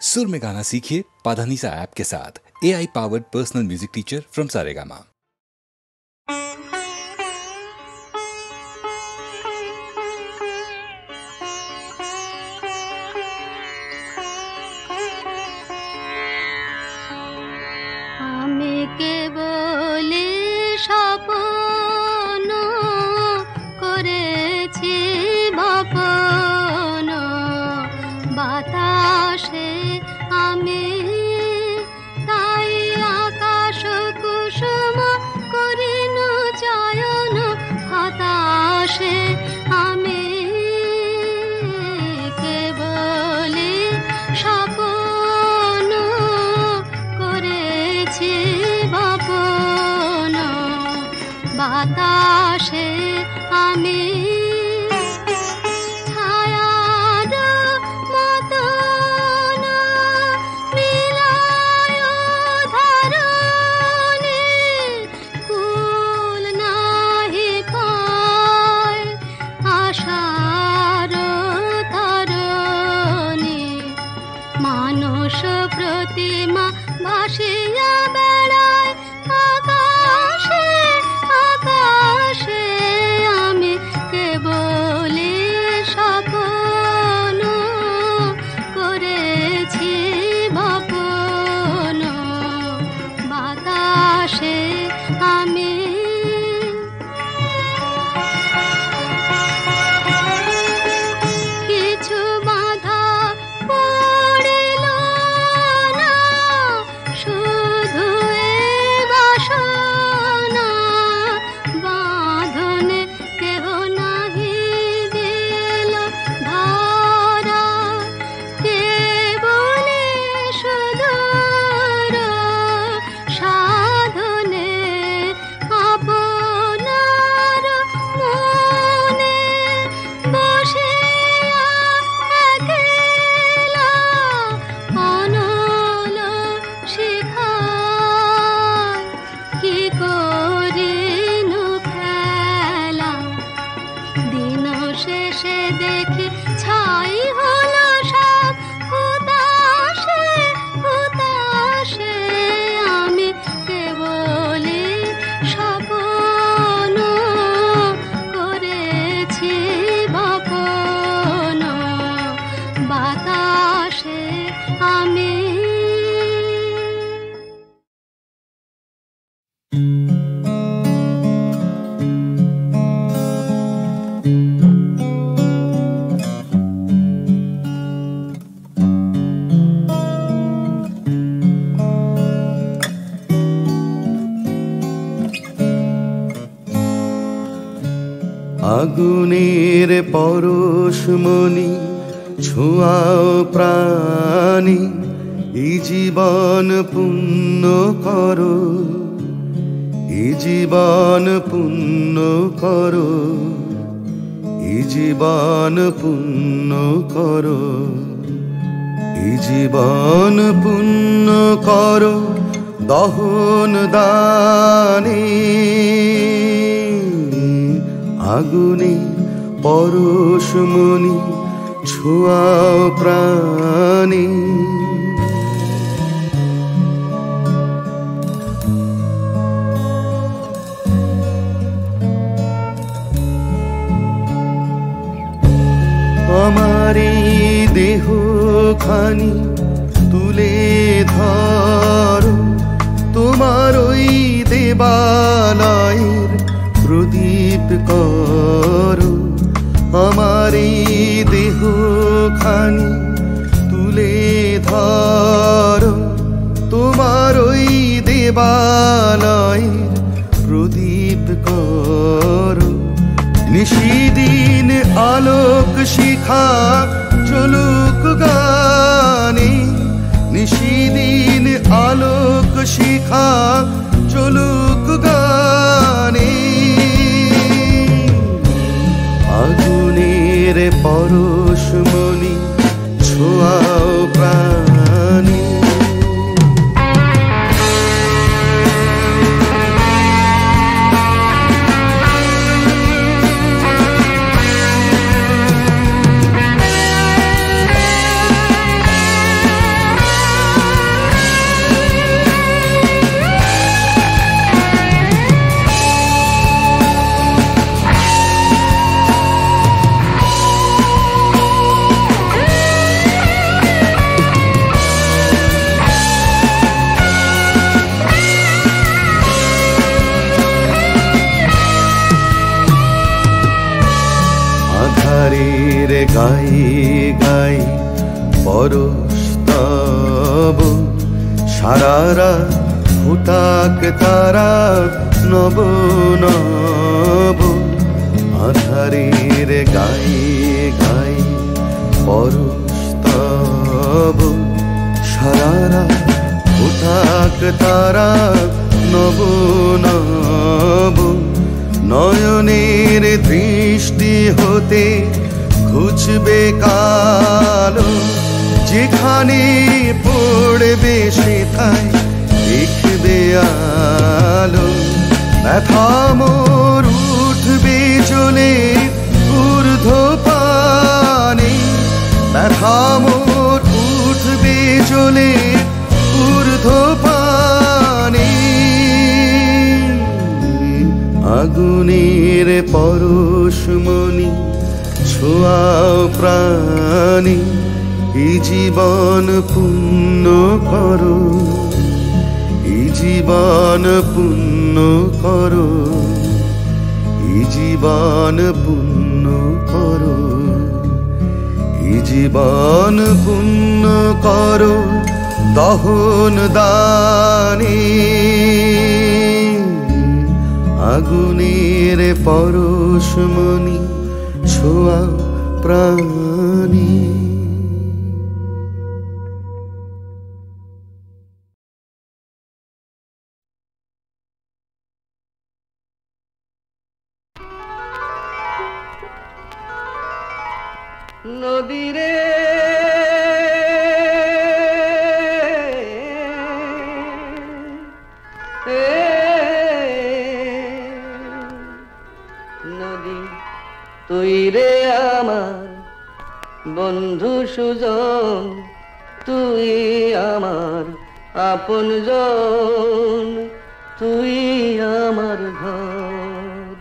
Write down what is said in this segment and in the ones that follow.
सुर में गाना सीखिए पाधानीसा ऐप के साथ। AI powered personal music teacher from Saregama. আগুনের পরশমণি ছোঁয়াও প্রাণী, এই জীবন পুণ্য করো, এই জীবন পুণ্য করো, এই জীবন পুণ্য করো, এই জীবন পুণ্য করো দহন দানে। আগুনে পরশমণি ছোঁয়াও প্রাণী, আমার এই দেহ খানি তুলে ধরো, তোমার ওই দেবালয়ের প্রদীপ করো। আমার এই দেহ খানি তুলে ধরো, তোমার ওই দেবালয়ের প্রদীপ করো। নিশিদিন আলোক শিখা চলুক গানে, নিশিদিন আলোক শিখা চলুক গানে। আগুনের পরশমণি ছোঁয়াও প্রাণী, গাই গাই পরশ তব সারারা ফুটাক তারা নব নব আধারের গাই গাই পরশ তব সারারা ফুটাক তারা নব নব নয়নের দৃষ্টি হতে ঘুচবে কালো যেখানে পড়বে সেথায় দেখবে আলো ব্যথা মোর উঠবে চলে ঊর্ধ্ব পানে ব্যথা মোর উঠবে চলে ঊর্ধ্ব পানে আগুনের পরশমণি ছোঁয়াও প্রাণী এই জীবন পূর্ণ করো এই জীবন পূর্ণ করো এই জীবন পূর্ণ করো এই জীবন পূর্ণ করো দহন দানে আগুনের পরশমণি ছোঁয়া প্রাণী নদীরে নদী তুই রে আমার বন্ধু সুজন তুই আমার আপনজন তুই আমার ঘর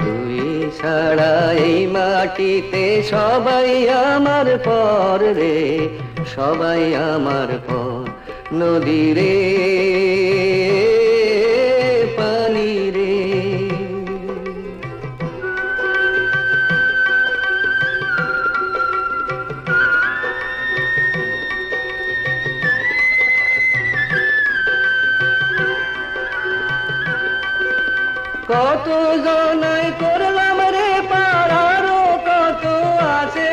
তুই ছাড়া এই মাটিতে সবাই আমার পর রে সবাই আমার পর নদী রে পানি রে কত জনাই করলাম রে পাড়ারও কত আছে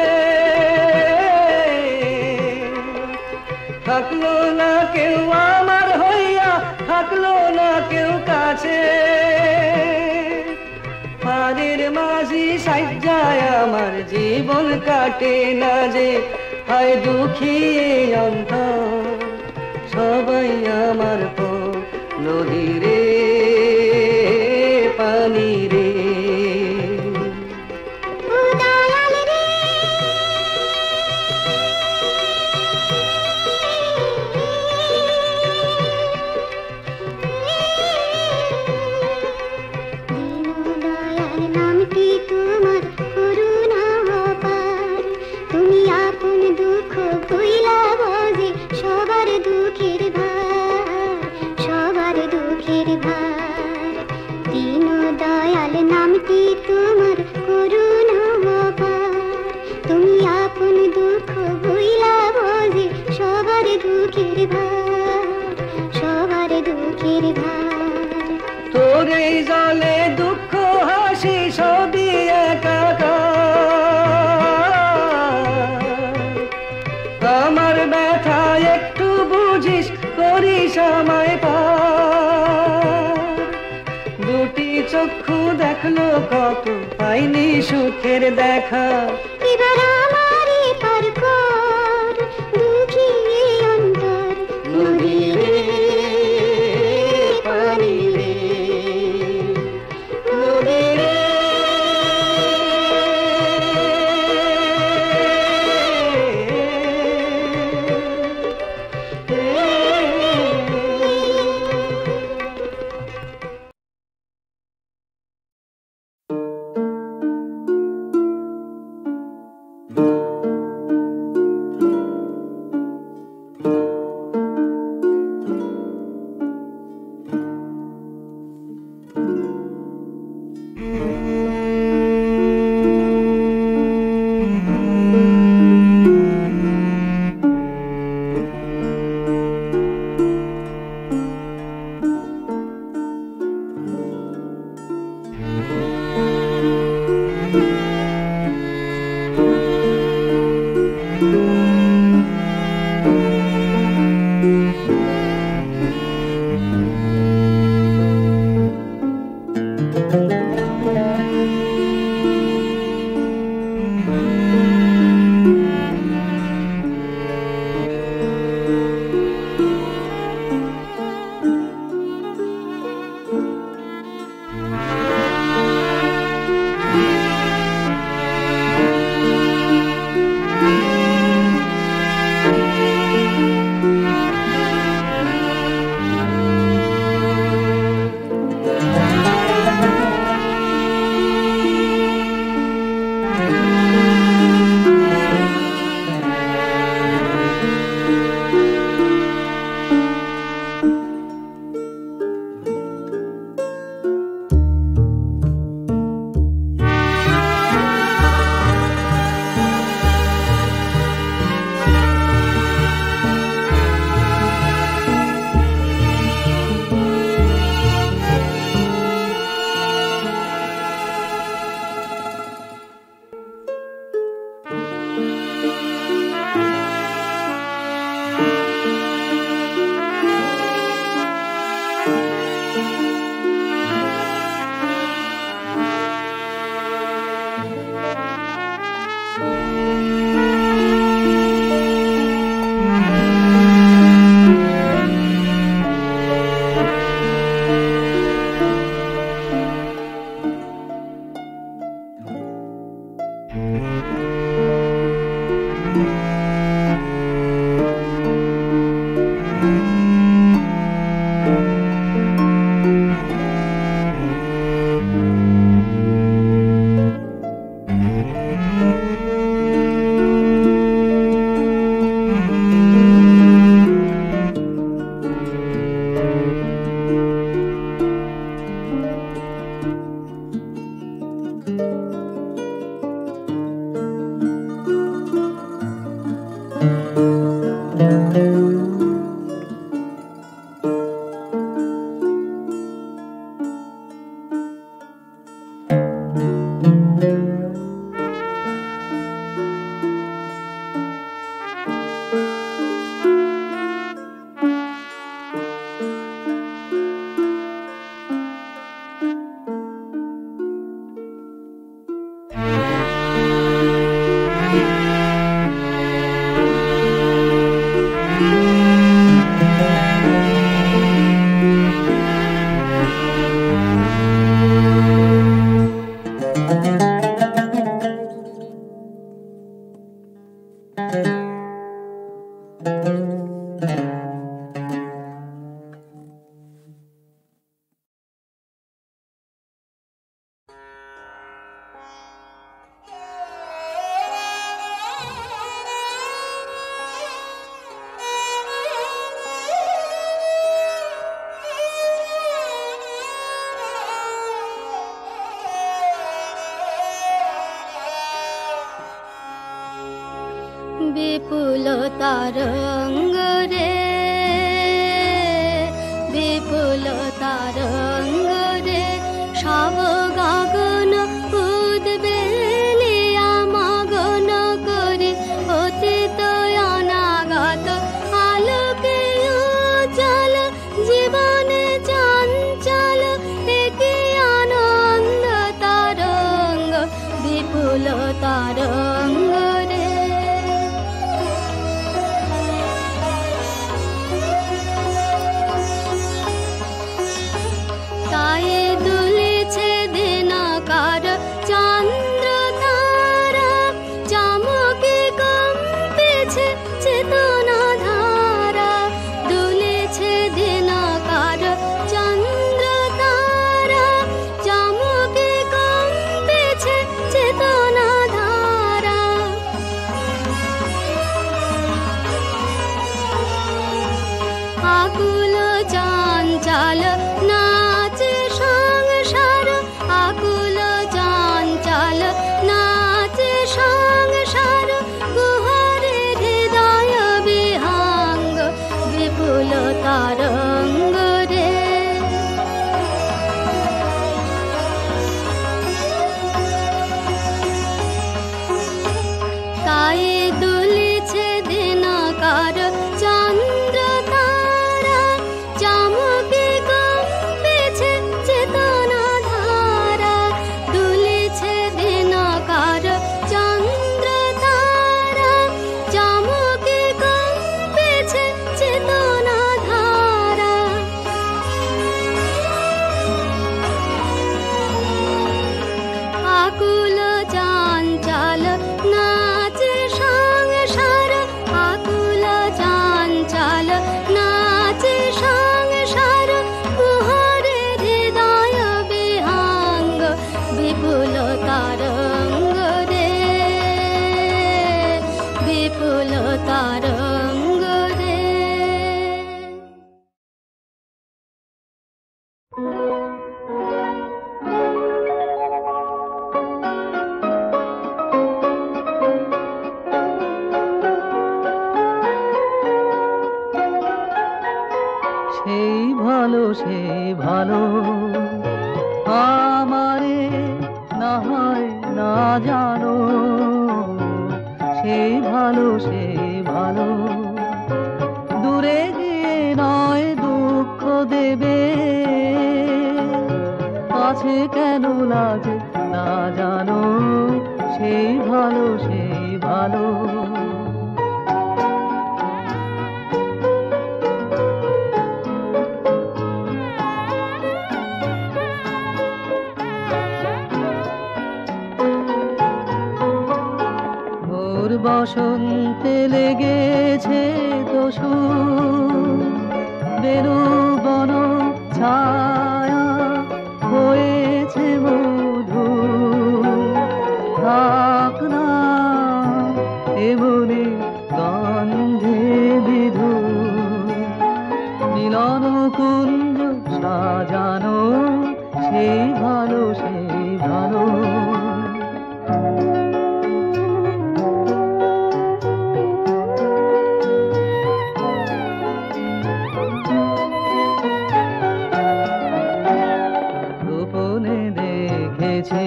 থাকলো না কেউ আমার হইয়া থাকলো না কেউ কাছে পাড়ের মাঝি সাজ্জায় আমার জীবন কাটে না যে হায় দুঃখী অন্তর সবাই আমার পর নদী রে পানি রে তোরে জলে দুঃখ হাসি সবই একাকার আমার ব্যথা একটু বুঝিস করিস আমায় পার দুটি চক্ষু দেখলো কত পাইনি সুখের দেখা এবার আমারই পার কর দুঃখী অন্তর নদী রে পানি রে নদী রে বিপুল তারঙ্গ রে, বিপুল তারঙ্গ রে, সব গগন উদ্বেলিয়া মগন করে অতীত অনাগত আলোকে উজ্জ্বল জীবনে চঞ্চল একি আনন্দ তারঙ্গ, বিপুল তারঙ্গ রে। তায়ে দুলেছে দিনকার চন্দ্র তারা, চমকে কম্পেছে চেতনা ধারা। দুলেছে দিনকার চন্দ্র তারা, চমকে কম্পেছে চেতনা ধারা। আকুল চঞ্চল নাচে সংসার, আকুল চঞ্চল নাচে সংসার, গুহারে হৃদয় বিহাঙ্গ, বিপুল তারঙ্গ রে। তাই দুলেছে দিনকার চন্দ্র তারা, চমকে কম্পেছে চেতনা ধারা। দুলেছে দিনকার চন্দ্র তারা, চমকে কম্পেছে চেতনা ধারা। আকুল চঞ্চল নাচে সংসার, আকুল চঞ্চল নাচে সংসার, গুহারে হৃদয় বিহাঙ্গ, বিপুল তারঙ্গ রে, বিপুল তারঙ্গ রে। সেই ভালো সেই ভালো আমারে না হয় না জানো, সেই ভালো দূরে গিয়ে নয় দুঃখ দেবে, কাছে কেন লাগে না জানো, সেই ভালো ভোর বসন্তে লেগেছে দোষু, বেরু বন ছায়া হয়েছে মধু, থাক না এমনি গন্ধে বিধু, মিলন কুঞ্জ সাজানো, সেই ভালো গোপনে দেখেছি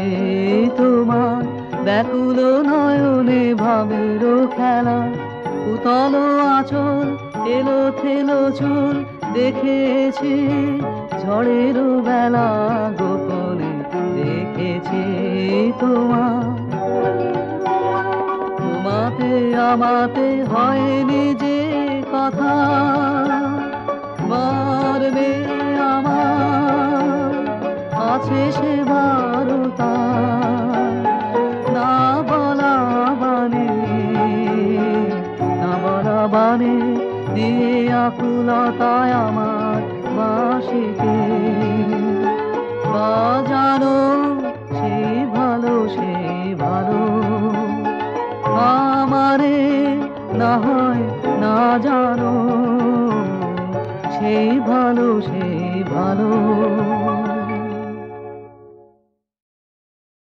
তোমার ব্যাকুল নয়নে ভাবের খেলা, উতল আঁচল এলো থেলো চুল দেখেছি ঝড়ের বেলা, গোপনে দেখেছি তোমাতে আমাতে হয়নি যে কথা, মরবে আমার আছে সে বারতা, না বলা বাণী বানে দিয়ে আকুলতায় আমার বাঁশিকে বাজানো সেই ভালো আমারে না হয় না জানো সেই ভালো